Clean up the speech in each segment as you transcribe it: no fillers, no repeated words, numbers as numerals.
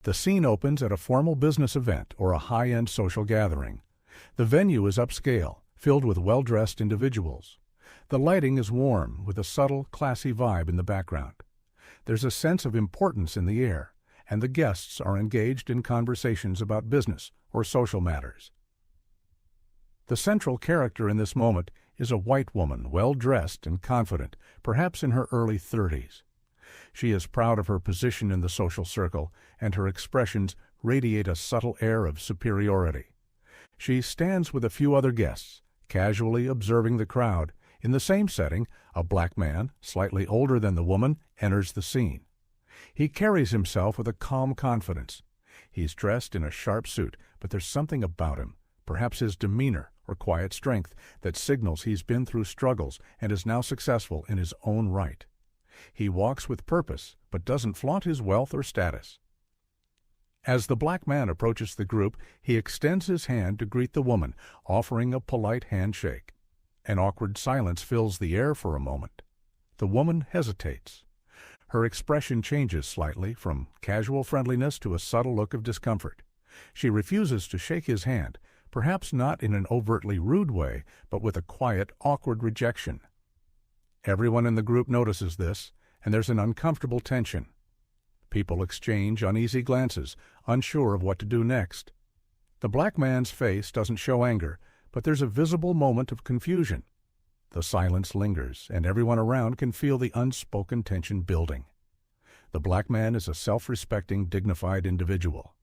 The scene opens at a formal business event or a high-end social gathering. The venue is upscale, filled with well-dressed individuals. The lighting is warm, with a subtle, classy vibe in the background. There's a sense of importance in the air, and the guests are engaged in conversations about business or social matters. The central character in this moment is a white woman, well-dressed and confident, perhaps in her early 30s. She is proud of her position in the social circle, and her expressions radiate a subtle air of superiority. She stands with a few other guests, casually observing the crowd. In the same setting, a black man, slightly older than the woman, enters the scene. He carries himself with a calm confidence. He's dressed in a sharp suit, but there's something about him, perhaps his demeanor or quiet strength, that signals he's been through struggles and is now successful in his own right. He walks with purpose, but doesn't flaunt his wealth or status. As the black man approaches the group, he extends his hand to greet the woman, offering a polite handshake. An awkward silence fills the air for a moment. The woman hesitates. Her expression changes slightly from casual friendliness to a subtle look of discomfort. She refuses to shake his hand, perhaps not in an overtly rude way, but with a quiet, awkward rejection. Everyone in the group notices this, and there's an uncomfortable tension. People exchange uneasy glances, unsure of what to do next. The black man's face doesn't show anger, but there's a visible moment of confusion. The silence lingers, and everyone around can feel the unspoken tension building. The black man is a self-respecting, dignified individual.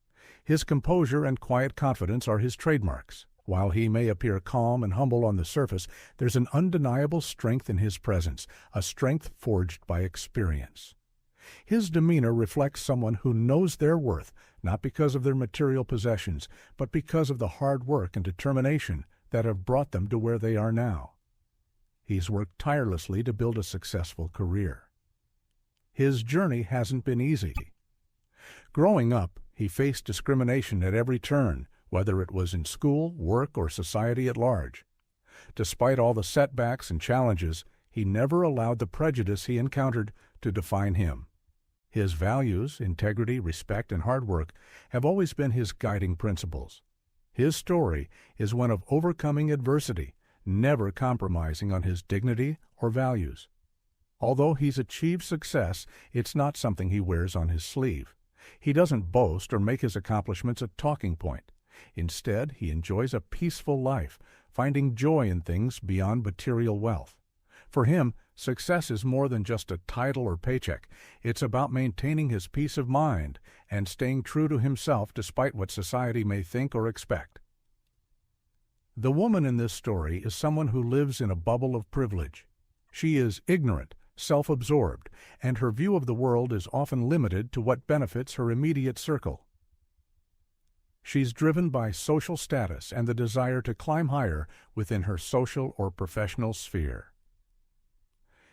His composure and quiet confidence are his trademarks. While he may appear calm and humble on the surface, there's an undeniable strength in his presence, a strength forged by experience. His demeanor reflects someone who knows their worth, not because of their material possessions, but because of the hard work and determination that have brought them to where they are now. He's worked tirelessly to build a successful career. His journey hasn't been easy. Growing up, he faced discrimination at every turn, whether it was in school, work, or society at large. Despite all the setbacks and challenges, he never allowed the prejudice he encountered to define him. His values, integrity, respect, and hard work have always been his guiding principles. His story is one of overcoming adversity, never compromising on his dignity or values. Although he's achieved success, it's not something he wears on his sleeve. He doesn't boast or make his accomplishments a talking point. Instead, he enjoys a peaceful life, finding joy in things beyond material wealth. For him, success is more than just a title or paycheck. It's about maintaining his peace of mind and staying true to himself despite what society may think or expect. The woman in this story is someone who lives in a bubble of privilege. She is ignorant, self-absorbed, and her view of the world is often limited to what benefits her immediate circle. She's driven by social status and the desire to climb higher within her social or professional sphere.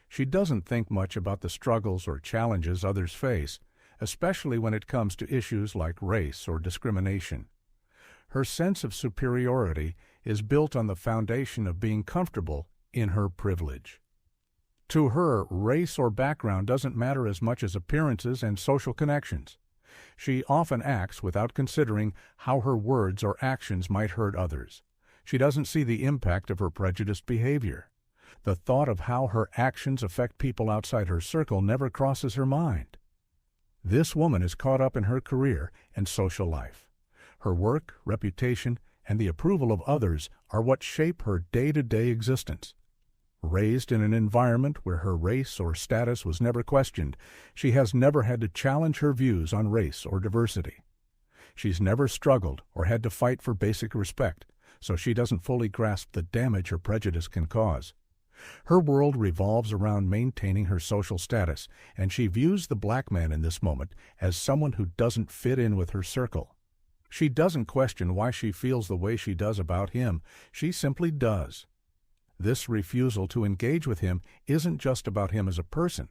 She doesn't think much about the struggles or challenges others face, especially when it comes to issues like race or discrimination. Her sense of superiority is built on the foundation of being comfortable in her privilege. To her, race or background doesn't matter as much as appearances and social connections. She often acts without considering how her words or actions might hurt others. She doesn't see the impact of her prejudiced behavior. The thought of how her actions affect people outside her circle never crosses her mind. This woman is caught up in her career and social life. Her work, reputation, and the approval of others are what shape her day-to-day existence. Raised in an environment where her race or status was never questioned, she has never had to challenge her views on race or diversity. She's never struggled or had to fight for basic respect, so she doesn't fully grasp the damage her prejudice can cause. Her world revolves around maintaining her social status, and she views the black man in this moment as someone who doesn't fit in with her circle. She doesn't question why she feels the way she does about him. She simply does. This refusal to engage with him isn't just about him as a person,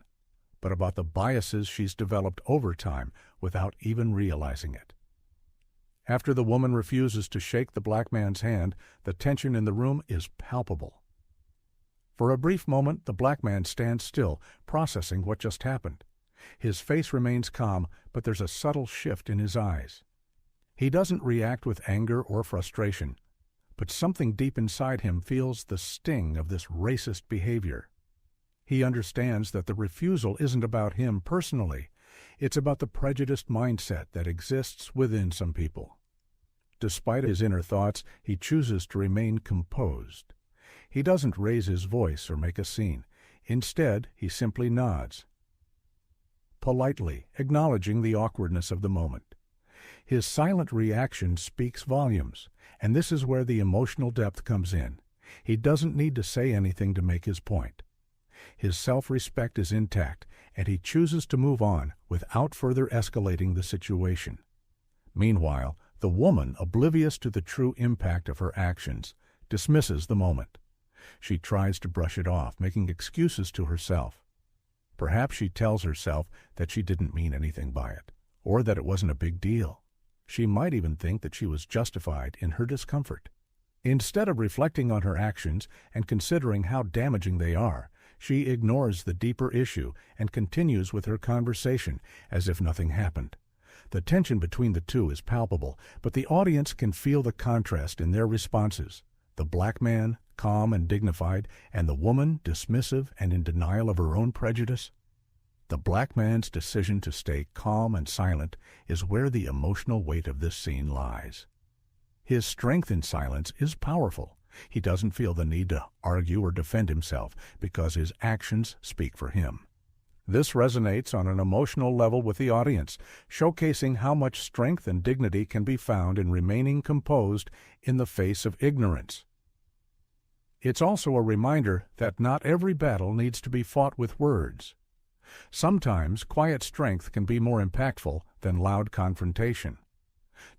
but about the biases she's developed over time without even realizing it. After the woman refuses to shake the black man's hand, the tension in the room is palpable. For a brief moment, the black man stands still, processing what just happened. His face remains calm, but there's a subtle shift in his eyes. He doesn't react with anger or frustration, but something deep inside him feels the sting of this racist behavior. He understands that the refusal isn't about him personally. It's about the prejudiced mindset that exists within some people. Despite his inner thoughts, he chooses to remain composed. He doesn't raise his voice or make a scene. Instead, he simply nods, politely acknowledging the awkwardness of the moment. His silent reaction speaks volumes, and this is where the emotional depth comes in. He doesn't need to say anything to make his point. His self-respect is intact, and he chooses to move on without further escalating the situation. Meanwhile, the woman, oblivious to the true impact of her actions, dismisses the moment. She tries to brush it off, making excuses to herself. Perhaps she tells herself that she didn't mean anything by it, or that it wasn't a big deal. She might even think that she was justified in her discomfort. Instead of reflecting on her actions and considering how damaging they are, she ignores the deeper issue and continues with her conversation as if nothing happened. The tension between the two is palpable, but the audience can feel the contrast in their responses. The black man, calm and dignified, and the woman, dismissive and in denial of her own prejudice. The black man's decision to stay calm and silent is where the emotional weight of this scene lies. His strength in silence is powerful. He doesn't feel the need to argue or defend himself because his actions speak for him. This resonates on an emotional level with the audience, showcasing how much strength and dignity can be found in remaining composed in the face of ignorance. It's also a reminder that not every battle needs to be fought with words. Sometimes quiet strength can be more impactful than loud confrontation.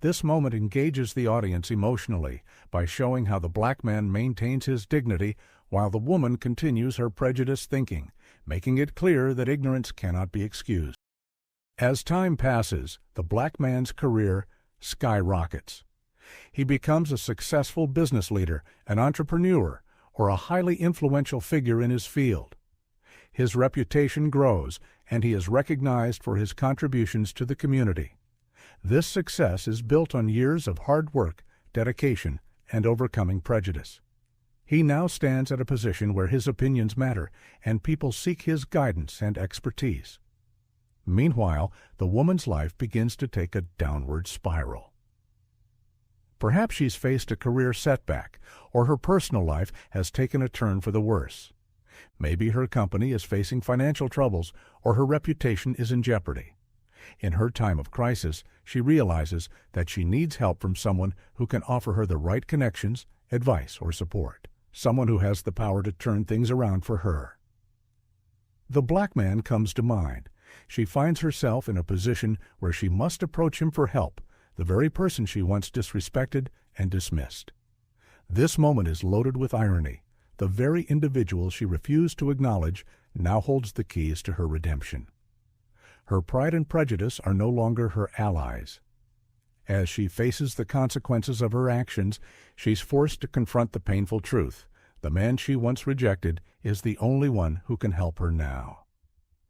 This moment engages the audience emotionally by showing how the black man maintains his dignity while the woman continues her prejudiced thinking, making it clear that ignorance cannot be excused. As time passes, the black man's career skyrockets. He becomes a successful business leader, an entrepreneur, or a highly influential figure in his field. His reputation grows, and he is recognized for his contributions to the community. This success is built on years of hard work, dedication, and overcoming prejudice. He now stands at a position where his opinions matter, and people seek his guidance and expertise. Meanwhile, the woman's life begins to take a downward spiral. Perhaps she's faced a career setback, or her personal life has taken a turn for the worse. Maybe her company is facing financial troubles, or her reputation is in jeopardy. In her time of crisis, she realizes that she needs help from someone who can offer her the right connections, advice, or support. Someone who has the power to turn things around for her. The black man comes to mind. She finds herself in a position where she must approach him for help, the very person she once disrespected and dismissed. This moment is loaded with irony. The very individual she refused to acknowledge now holds the keys to her redemption. Her pride and prejudice are no longer her allies. As she faces the consequences of her actions, she's forced to confront the painful truth. The man she once rejected is the only one who can help her now.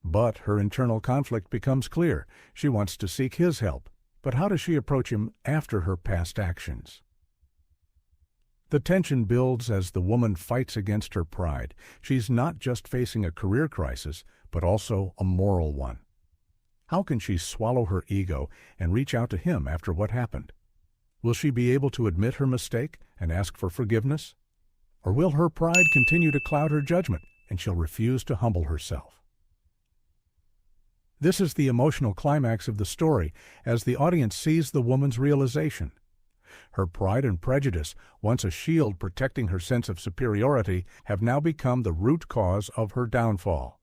But her internal conflict becomes clear. She wants to seek his help. But how does she approach him after her past actions? The tension builds as the woman fights against her pride. She's not just facing a career crisis, but also a moral one. How can she swallow her ego and reach out to him after what happened? Will she be able to admit her mistake and ask for forgiveness? Or will her pride continue to cloud her judgment and she'll refuse to humble herself? This is the emotional climax of the story as the audience sees the woman's realization. Her pride and prejudice, once a shield protecting her sense of superiority, have now become the root cause of her downfall.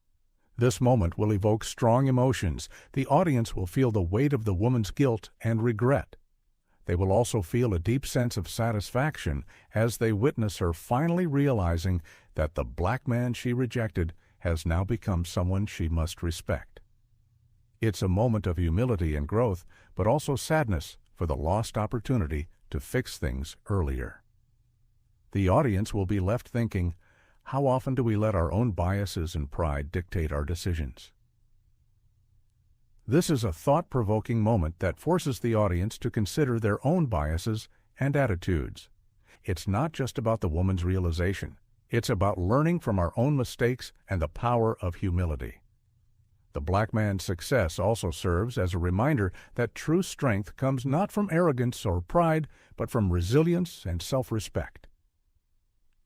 This moment will evoke strong emotions. The audience will feel the weight of the woman's guilt and regret. They will also feel a deep sense of satisfaction as they witness her finally realizing that the black man she rejected has now become someone she must respect. It's a moment of humility and growth, but also sadness for the lost opportunity to fix things earlier. The audience will be left thinking, how often do we let our own biases and pride dictate our decisions? This is a thought-provoking moment that forces the audience to consider their own biases and attitudes. It's not just about the woman's realization. It's about learning from our own mistakes and the power of humility. The black man's success also serves as a reminder that true strength comes not from arrogance or pride, but from resilience and self-respect.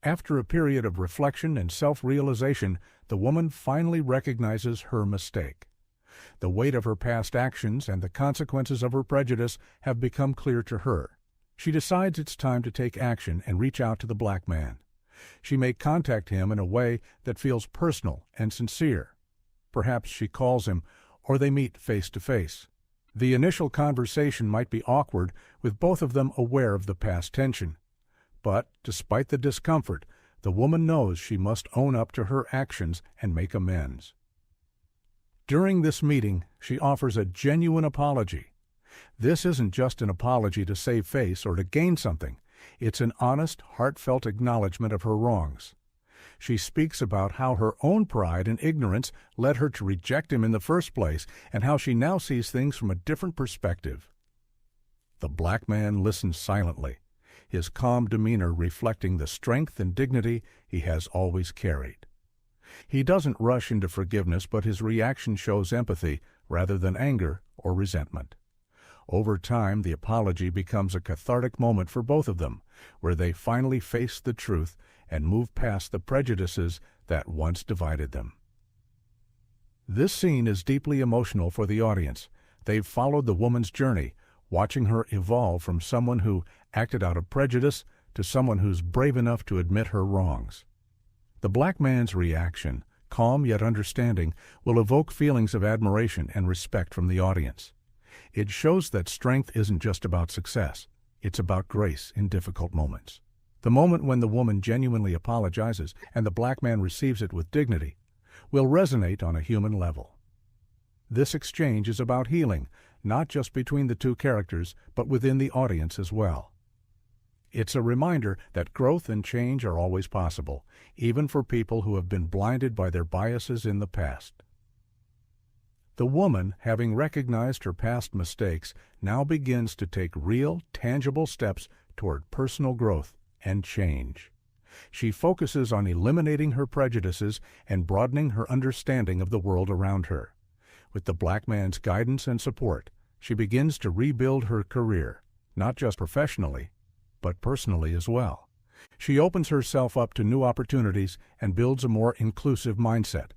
After a period of reflection and self-realization, the woman finally recognizes her mistake. The weight of her past actions and the consequences of her prejudice have become clear to her. She decides it's time to take action and reach out to the black man. She may contact him in a way that feels personal and sincere. Perhaps she calls him, or they meet face to face. The initial conversation might be awkward, with both of them aware of the past tension. But, despite the discomfort, the woman knows she must own up to her actions and make amends. During this meeting, she offers a genuine apology. This isn't just an apology to save face or to gain something. It's an honest, heartfelt acknowledgement of her wrongs. She speaks about how her own pride and ignorance led her to reject him in the first place, and how she now sees things from a different perspective. The black man listens silently, his calm demeanor reflecting the strength and dignity he has always carried. He doesn't rush into forgiveness, but his reaction shows empathy rather than anger or resentment. Over time, the apology becomes a cathartic moment for both of them, where they finally face the truth and move past the prejudices that once divided them. This scene is deeply emotional for the audience. They've followed the woman's journey, watching her evolve from someone who acted out of prejudice to someone who's brave enough to admit her wrongs. The black man's reaction, calm yet understanding, will evoke feelings of admiration and respect from the audience. It shows that strength isn't just about success. It's about grace in difficult moments. The moment when the woman genuinely apologizes and the black man receives it with dignity will resonate on a human level. This exchange is about healing, not just between the two characters, but within the audience as well. It's a reminder that growth and change are always possible, even for people who have been blinded by their biases in the past. The woman, having recognized her past mistakes, now begins to take real, tangible steps toward personal growth and change. She focuses on eliminating her prejudices and broadening her understanding of the world around her. With the black man's guidance and support, she begins to rebuild her career, not just professionally, but personally as well. She opens herself up to new opportunities and builds a more inclusive mindset.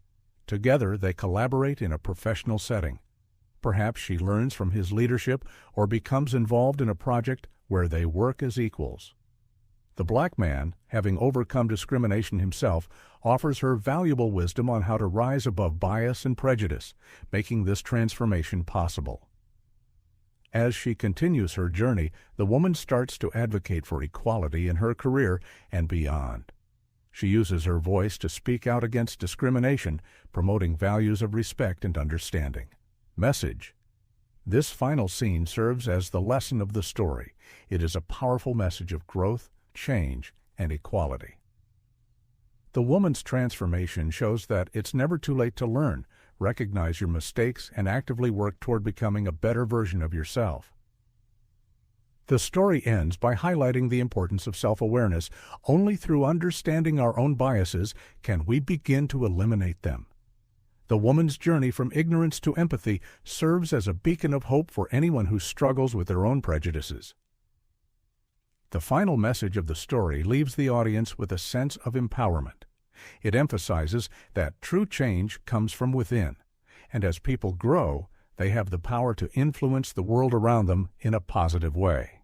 Together, they collaborate in a professional setting. Perhaps she learns from his leadership or becomes involved in a project where they work as equals. The black man, having overcome discrimination himself, offers her valuable wisdom on how to rise above bias and prejudice, making this transformation possible. As she continues her journey, the woman starts to advocate for equality in her career and beyond. She uses her voice to speak out against discrimination, promoting values of respect and understanding. Message: this final scene serves as the lesson of the story. It is a powerful message of growth, change, and equality. The woman's transformation shows that it's never too late to learn, recognize your mistakes, and actively work toward becoming a better version of yourself. The story ends by highlighting the importance of self-awareness. Only through understanding our own biases can we begin to eliminate them. The woman's journey from ignorance to empathy serves as a beacon of hope for anyone who struggles with their own prejudices. The final message of the story leaves the audience with a sense of empowerment. It emphasizes that true change comes from within, and as people grow, they have the power to influence the world around them in a positive way.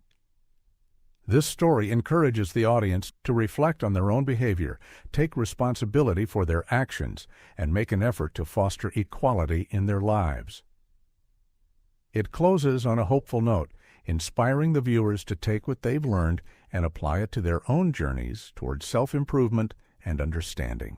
This story encourages the audience to reflect on their own behavior, take responsibility for their actions, and make an effort to foster equality in their lives. It closes on a hopeful note, inspiring the viewers to take what they've learned and apply it to their own journeys towards self-improvement and understanding.